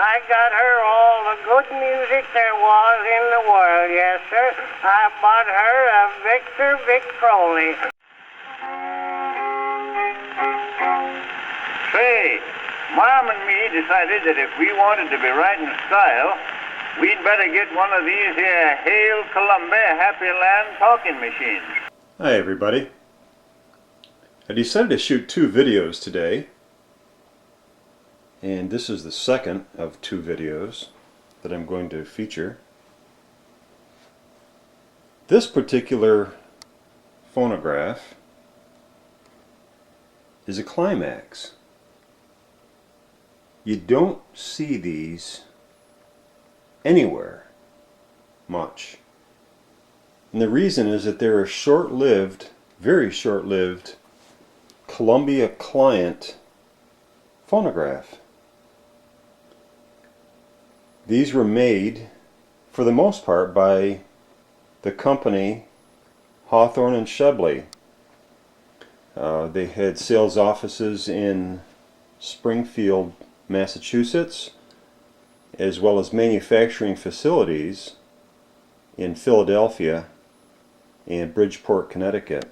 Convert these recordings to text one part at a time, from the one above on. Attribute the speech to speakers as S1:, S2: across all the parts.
S1: I got her all the good music there was in the world, yes, sir. I bought her a Victor Victrola.
S2: Say, Mom and me decided that if we wanted to be riding style, we'd better get one of these here Hail Columbia Happy Land talking machines.
S3: Hi everybody. I decided to shoot two videos today, and this is the second of two videos that I'm going to feature. This particular phonograph is a Climax. You don't see these anywhere much. And the reason is that they're a short-lived, very short-lived Columbia client phonograph. These were made, for the most part, by the company Hawthorne and Sheble. They had sales offices in Springfield, Massachusetts, as well as manufacturing facilities in Philadelphia and Bridgeport, Connecticut.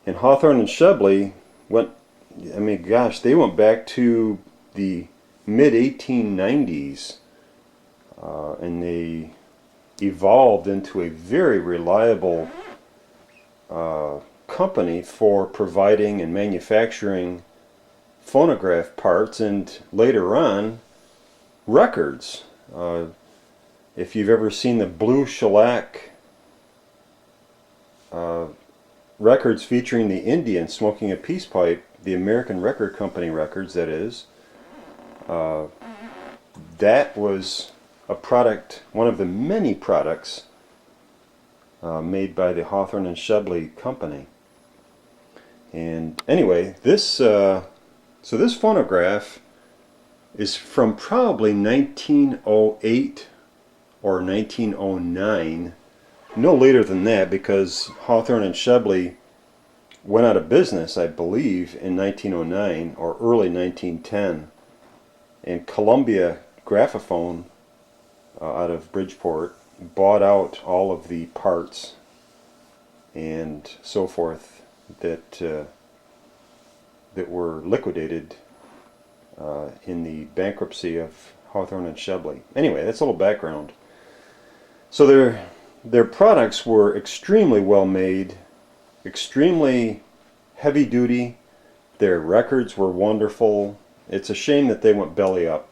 S3: And Hawthorne and Sheble went, they went back to the mid-1890s, and they evolved into a very reliable company for providing and manufacturing phonograph parts, and later on records. If you've ever seen the blue shellac records featuring the Indian smoking a peace pipe, the American Record Company records, that is, that was a product, one of the many products made by the Hawthorne and Sheble Company. And anyway, this this phonograph is from probably 1908 or 1909, no later than that, because Hawthorne and Sheble went out of business, I believe, in 1909 or early 1910, and Columbia Graphophone out of Bridgeport bought out all of the parts and so forth that that were liquidated in the bankruptcy of Hawthorne and Sheble. Anyway, that's a little background. So their products were extremely well made, extremely heavy duty. Their records were wonderful. It's a shame that they went belly up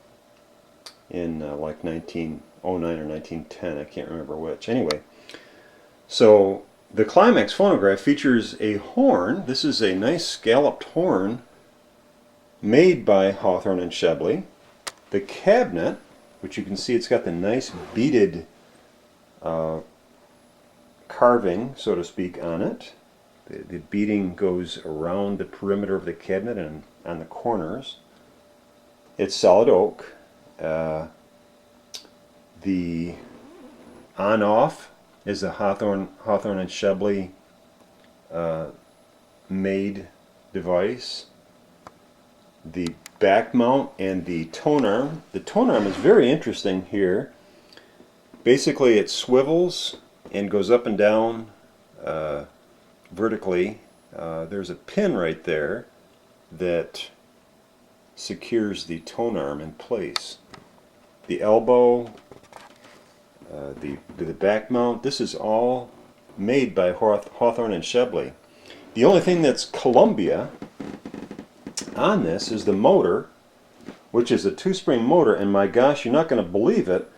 S3: in like 1909 or 1910. I can't remember which. Anyway, so the Climax phonograph features a horn. This is a nice scalloped horn made by Hawthorne and Sheble. The cabinet, which you can see, it's got the nice beaded carving, so to speak, on it. The beading goes around the perimeter of the cabinet and on the corners. It's solid oak. The on-off is a Hawthorne and Sheble made device. The back mount and the tone arm. The tone arm is very interesting here. Basically, it swivels and goes up and down vertically. There's a pin right there that secures the tone arm in place. The elbow, the back mount, this is all made by Hawthorne and Sheble. The only thing that's Columbia on this is the motor, which is a two-spring motor, and my gosh, you're not going to believe it,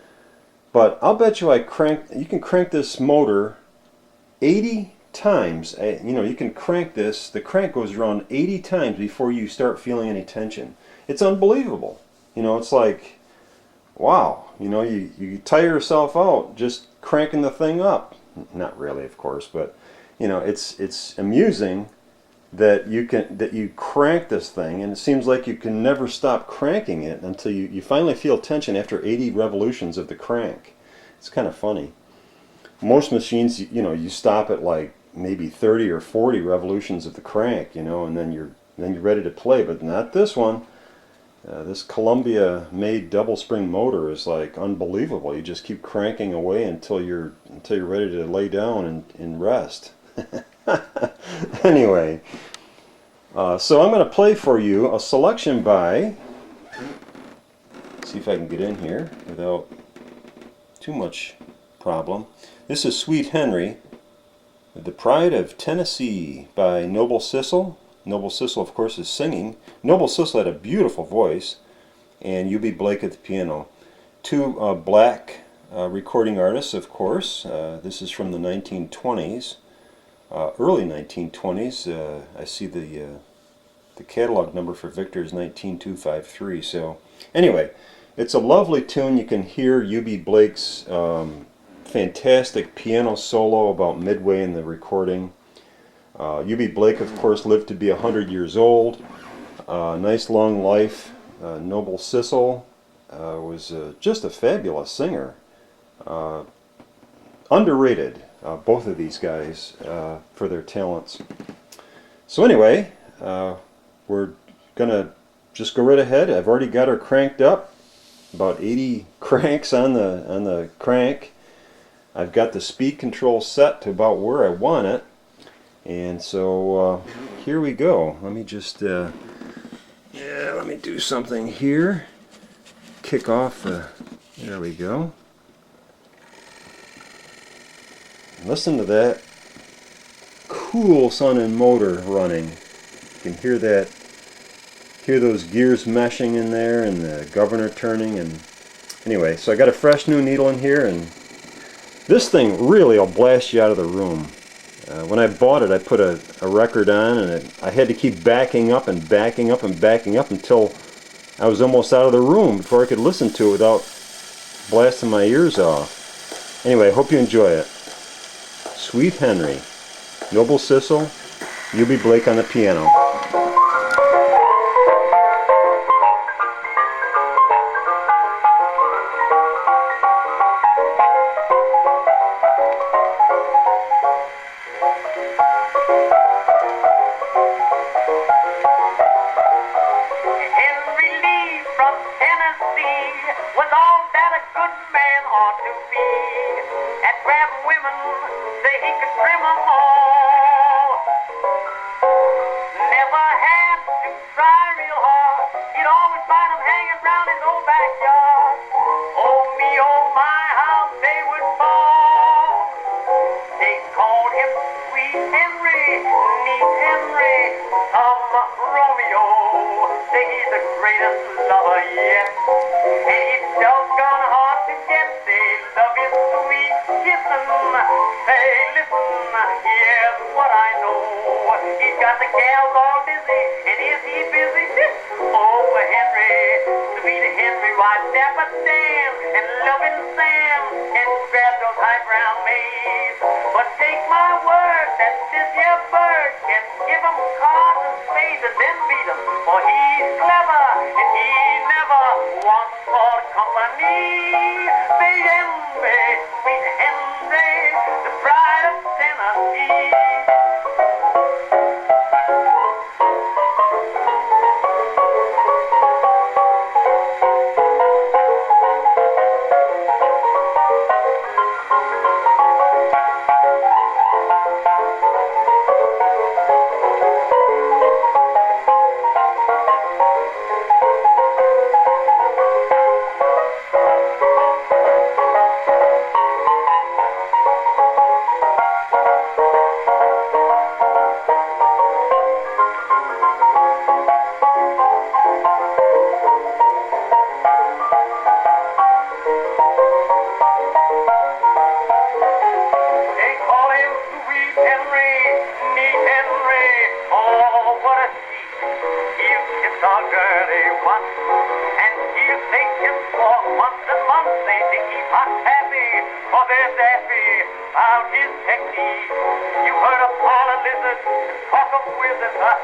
S3: but I'll bet you you can crank this motor 80 times. You can crank this, the crank goes around 80 times before you start feeling any tension. It's unbelievable. It's like, wow, you tire yourself out just cranking the thing up. Not really, of course, but it's amusing that you crank this thing, and it seems like you can never stop cranking it until you finally feel tension after 80 revolutions of the crank. It's kind of funny. Most machines, you stop at like maybe 30 or 40 revolutions of the crank, and then you're ready to play, but not this one. This Columbia made double spring motor is like unbelievable. You just keep cranking away until you're ready to lay down and rest. Anyway, so I'm going to play for you a selection by, see if I can get in here without too much problem. This is Sweet Henry, The Pride of Tennessee by Noble Sissle. Noble Sissle, of course, is singing. Noble Sissle had a beautiful voice, and Eubie Blake at the piano. Two black recording artists, of course. This is from the 1920s, early 1920s. I see the catalog number for Victor is 19253. So anyway, it's a lovely tune. You can hear Eubie Blake's fantastic piano solo about midway in the recording. Eubie Blake, of course, lived to be 100 years old. Nice long life. Noble Sissle was just a fabulous singer. Underrated, both of these guys, for their talents. So anyway, we're going to just go right ahead. I've already got her cranked up. About 80 cranks on the crank. I've got the speed control set to about where I want it. And so here we go. Let me just let me do something here. Kick off there we go. Listen to that cool sounding motor running. You can hear that, hear those gears meshing in there and the governor turning. And anyway, so I got a fresh new needle in here, and this thing really will blast you out of the room. When I bought it, I put a record on, and I had to keep backing up and backing up and backing up until I was almost out of the room before I could listen to it without blasting my ears off. Anyway, I hope you enjoy it. Sweet Henry, Noble Sissle, Eubie Blake on the piano.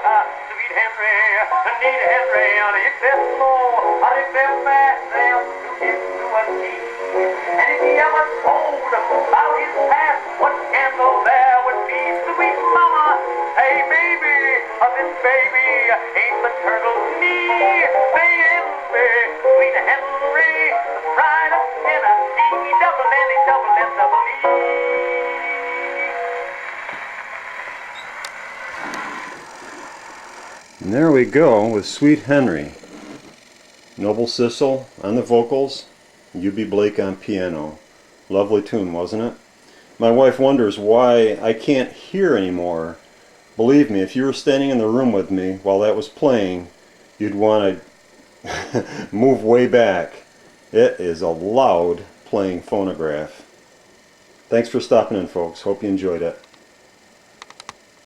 S4: Sweet Henry, neat Henry, on his best floor, on his best back, they'll get to a tea. And if he ever told them about his past, what scandal there would be. Sweet mama, hey baby, this baby ain't the turtle's knee. They
S3: And there we go with Sweet Henry. Noble Sissle on the vocals, Eubie Blake on piano. Lovely tune, wasn't it? My wife wonders why I can't hear anymore. Believe me, if you were standing in the room with me while that was playing, you'd want to move way back. It is a loud playing phonograph. Thanks for stopping in, folks. Hope you enjoyed it.